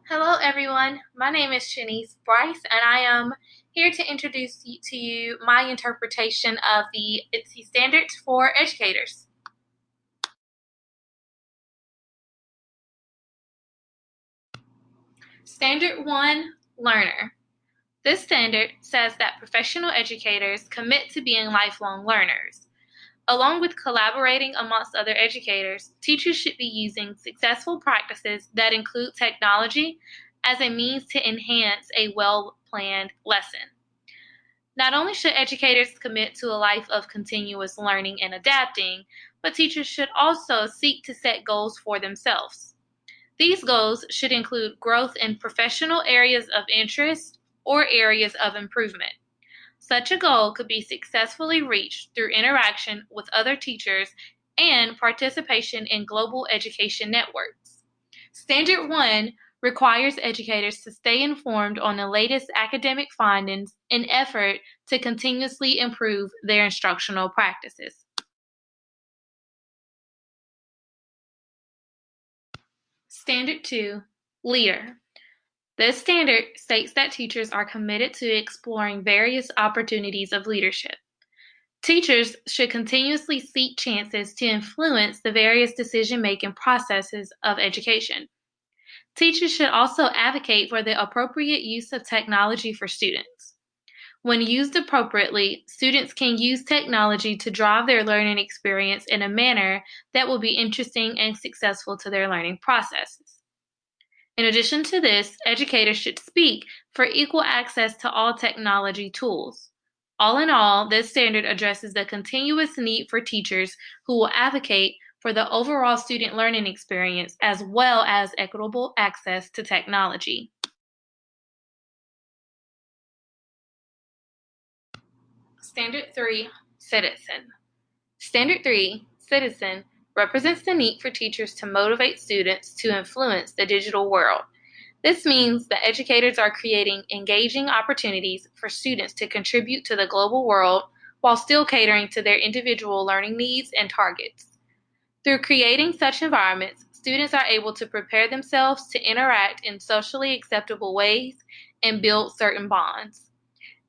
Hello everyone, my name is Shanice Brice and I am here to introduce to you my interpretation of the ITSE standards for educators. Standard 1, Learner. This standard says that professional educators commit to being lifelong learners. Along with collaborating amongst other educators, teachers should be using successful practices that include technology as a means to enhance a well-planned lesson. Not only should educators commit to a life of continuous learning and adapting, but teachers should also seek to set goals for themselves. These goals should include growth in professional areas of interest or areas of improvement. Such a goal could be successfully reached through interaction with other teachers and participation in global education networks. Standard 1 requires educators to stay informed on the latest academic findings in an effort to continuously improve their instructional practices. Standard 2, Leader. This standard states that teachers are committed to exploring various opportunities of leadership. Teachers should continuously seek chances to influence the various decision-making processes of education. Teachers should also advocate for the appropriate use of technology for students. When used appropriately, students can use technology to drive their learning experience in a manner that will be interesting and successful to their learning processes. In addition to this, educators should speak for equal access to all technology tools. All in all, this standard addresses the continuous need for teachers who will advocate for the overall student learning experience as well as equitable access to technology. Standard 3, Citizen. Standard 3, Citizen, represents the need for teachers to motivate students to influence the digital world. This means that educators are creating engaging opportunities for students to contribute to the global world while still catering to their individual learning needs and targets. Through creating such environments, students are able to prepare themselves to interact in socially acceptable ways and build certain bonds.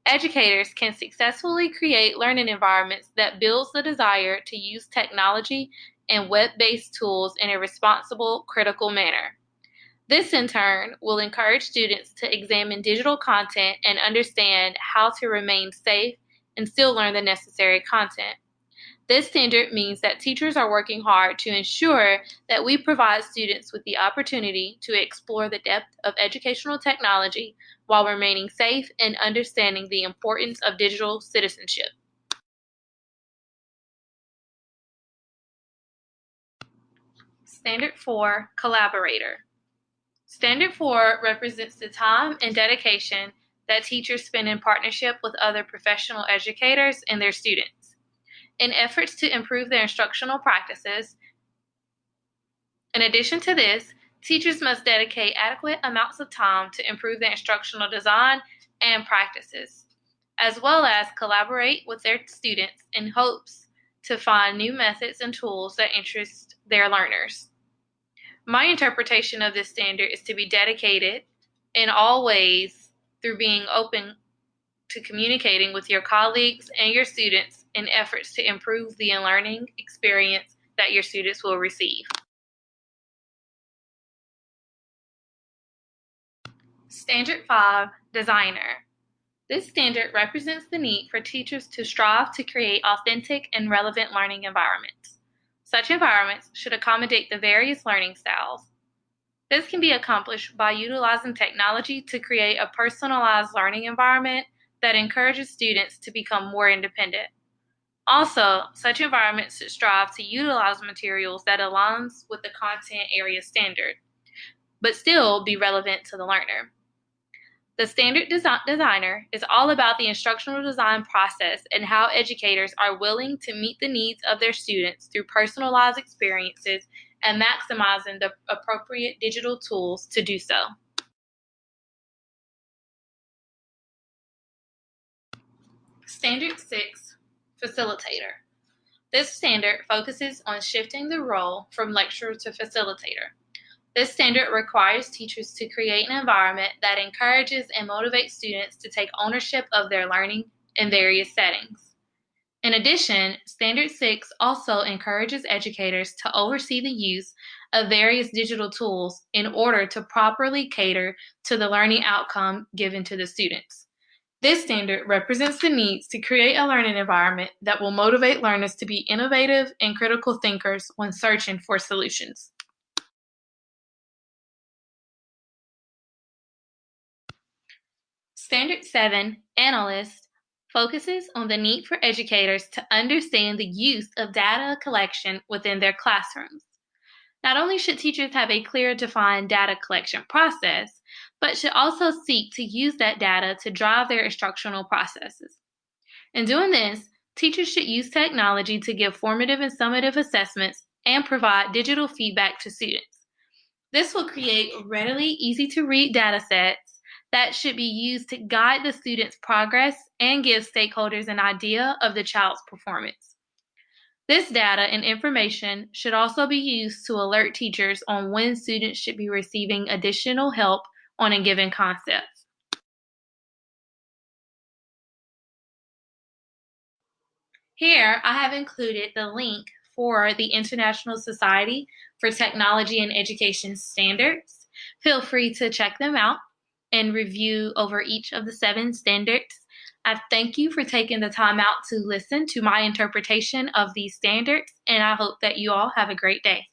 Educators can successfully create learning environments that builds the desire to use technology and web-based tools in a responsible, critical manner. This, in turn, will encourage students to examine digital content and understand how to remain safe and still learn the necessary content. This standard means that teachers are working hard to ensure that we provide students with the opportunity to explore the depth of educational technology while remaining safe and understanding the importance of digital citizenship. Standard 4, Collaborator. Standard 4 represents the time and dedication that teachers spend in partnership with other professional educators and their students. In efforts to improve their instructional practices, in addition to this, teachers must dedicate adequate amounts of time to improve their instructional design and practices, as well as collaborate with their students in hopes to find new methods and tools that interest their learners. My interpretation of this standard is to be dedicated in all ways through being open to communicating with your colleagues and your students in efforts to improve the learning experience that your students will receive. Standard 5, Designer. This standard represents the need for teachers to strive to create authentic and relevant learning environments. Such environments should accommodate the various learning styles. This can be accomplished by utilizing technology to create a personalized learning environment that encourages students to become more independent. Also, such environments should strive to utilize materials that aligns with the content area standard, but still be relevant to the learner. The standard designer is all about the instructional design process and how educators are willing to meet the needs of their students through personalized experiences and maximizing the appropriate digital tools to do so. Standard 6, Facilitator. This standard focuses on shifting the role from lecturer to facilitator. This standard requires teachers to create an environment that encourages and motivates students to take ownership of their learning in various settings. In addition, Standard 6 also encourages educators to oversee the use of various digital tools in order to properly cater to the learning outcome given to the students. This standard represents the needs to create a learning environment that will motivate learners to be innovative and critical thinkers when searching for solutions. Standard 7, Analyst, focuses on the need for educators to understand the use of data collection within their classrooms. Not only should teachers have a clear, defined data collection process, but should also seek to use that data to drive their instructional processes. In doing this, teachers should use technology to give formative and summative assessments and provide digital feedback to students. This will create readily easy-to-read data sets that should be used to guide the student's progress and give stakeholders an idea of the child's performance. This data and information should also be used to alert teachers on when students should be receiving additional help on a given concept. Here, I have included the link for the International Society for Technology and Education Standards. Feel free to check them out and review over each of the 7 standards. I thank you for taking the time out to listen to my interpretation of these standards, and I hope that you all have a great day.